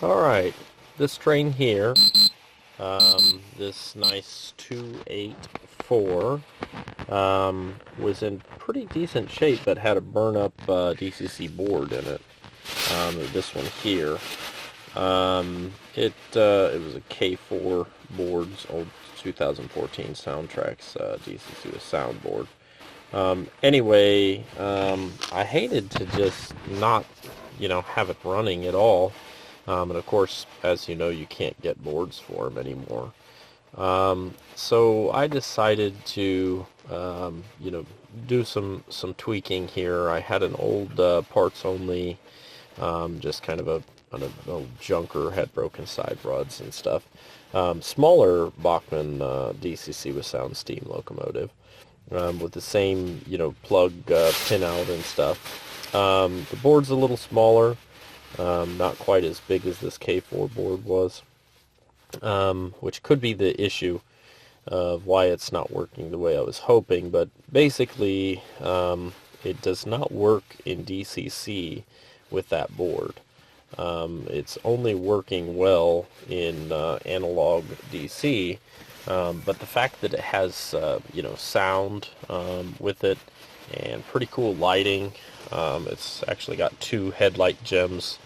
Alright, this train here, this nice 284, was in pretty decent shape, but had a burn-up DCC board in it. This one here. It was a K4 boards, old 2014 Soundtracks DCC with soundboard. Anyway, I hated to just not, have it running at all. And of course, as you know, you can't get boards for them anymore. So I decided to, do some tweaking here. I had an old parts only, just kind of an old junker, had broken side rods and stuff. Smaller Bachmann DCC with Sound Steam Locomotive, with the same, plug pin out and stuff. The board's a little smaller. Not quite as big as this K4 board was, which could be the issue of why it's not working the way I was hoping, but basically it does not work in DCC with that board. It's only working well in analog DC, but the fact that it has sound with it and pretty cool lighting. It's actually got two headlight gems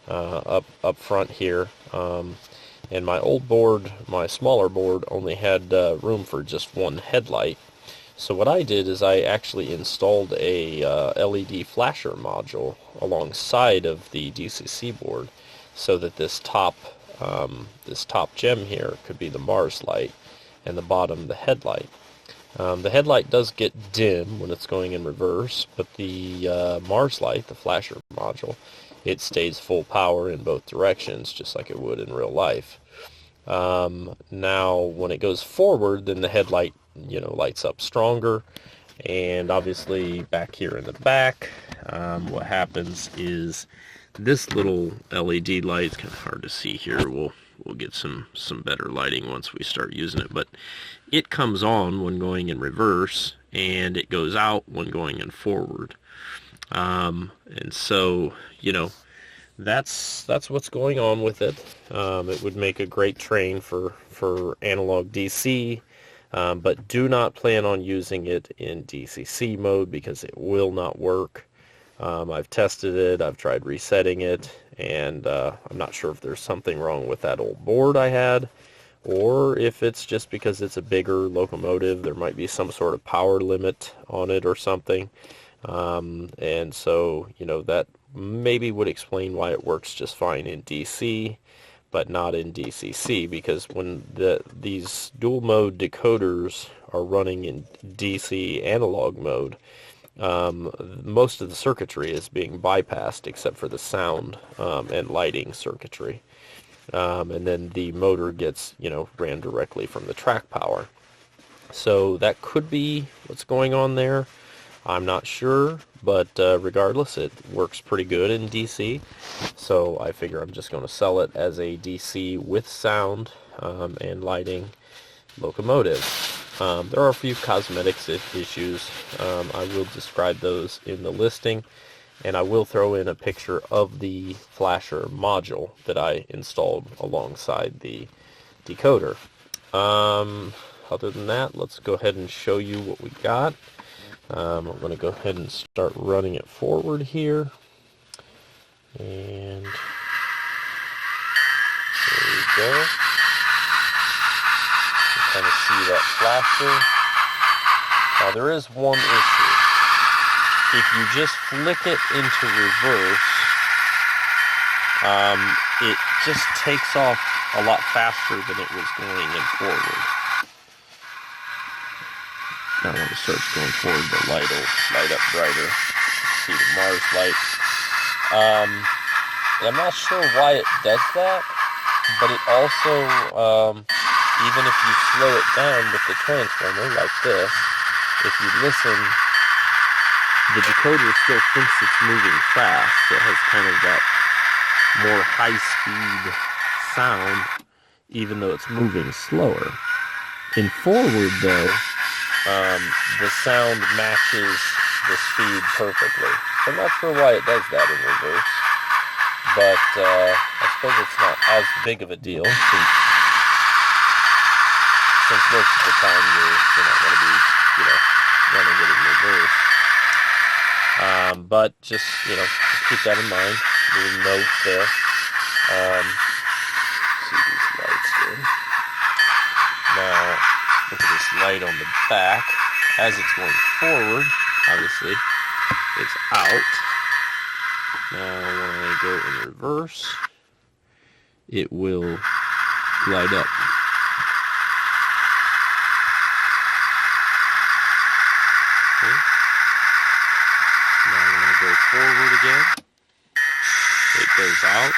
up front here. And my old board, my smaller board, only had room for just one headlight. So what I did is I actually installed a LED flasher module alongside of the DCC board, so that this top gem here could be the Mars light, and the bottom the headlight. The headlight does get dim when it's going in reverse, but the Mars light, the flasher module, it stays full power in both directions, just like it would in real life. Now, when it goes forward, then the headlight, lights up stronger, and obviously back here in the back, what happens is this little LED light, it's kind of hard to see here, we'll get some better lighting once we start using it, but it comes on when going in reverse, and it goes out when going in forward. And so, that's what's going on with it. It would make a great train for analog DC, but do not plan on using it in DCC mode, because it will not work. I've tested it, I've tried resetting it, and I'm not sure if there's something wrong with that old board I had, or if it's just because it's a bigger locomotive. There might be some sort of power limit on it or something. And so, that maybe would explain why it works just fine in DC, but not in DCC, because when these dual mode decoders are running in DC analog mode, most of the circuitry is being bypassed except for the sound and lighting circuitry. And then the motor gets, ran directly from the track power. So that could be what's going on there. I'm not sure, but regardless, it works pretty good in DC. So I figure I'm just going to sell it as a DC with sound and lighting locomotive. There are a few cosmetics issues. I will describe those in the listing, and I will throw in a picture of the flasher module that I installed alongside the decoder. Other than that, let's go ahead and show you what we got. I'm going to go ahead and start running it forward here. And there we go. You kind of see that flasher. Now there is one issue. If you just flick it into reverse, it just takes off a lot faster than it was going in forward. Now when it starts going forward, the light will light up brighter. See the Mars light. And I'm not sure why it does that, but it also, even if you slow it down with the transformer like this, if you listen, the decoder still thinks it's moving fast, so it has kind of that more high-speed sound, even though it's moving slower. In forward, though, the sound matches the speed perfectly. So I'm not sure why it does that in reverse, but I suppose it's not as big of a deal since most of the time you're not going to be, running it in reverse. But just keep that in mind. Little note there. See these lights here. Now, look at this light on the back. As it's going forward, obviously, it's out. Now, when I go in reverse, it will light up. Okay. Now, when I go forward again, it goes out.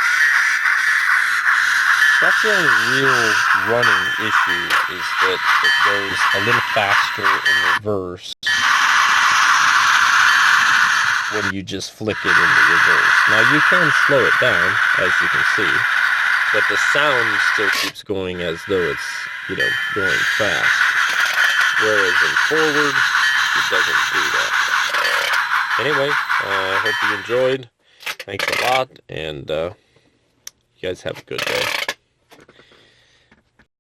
That's the only real running issue, is that it goes a little faster in reverse when you just flick it into reverse. Now you can slow it down, as you can see, but the sound still keeps going as though it's, going fast. Whereas in forward, it doesn't do that. Anyway, I hope you enjoyed. Thanks a lot, and you guys have a good day.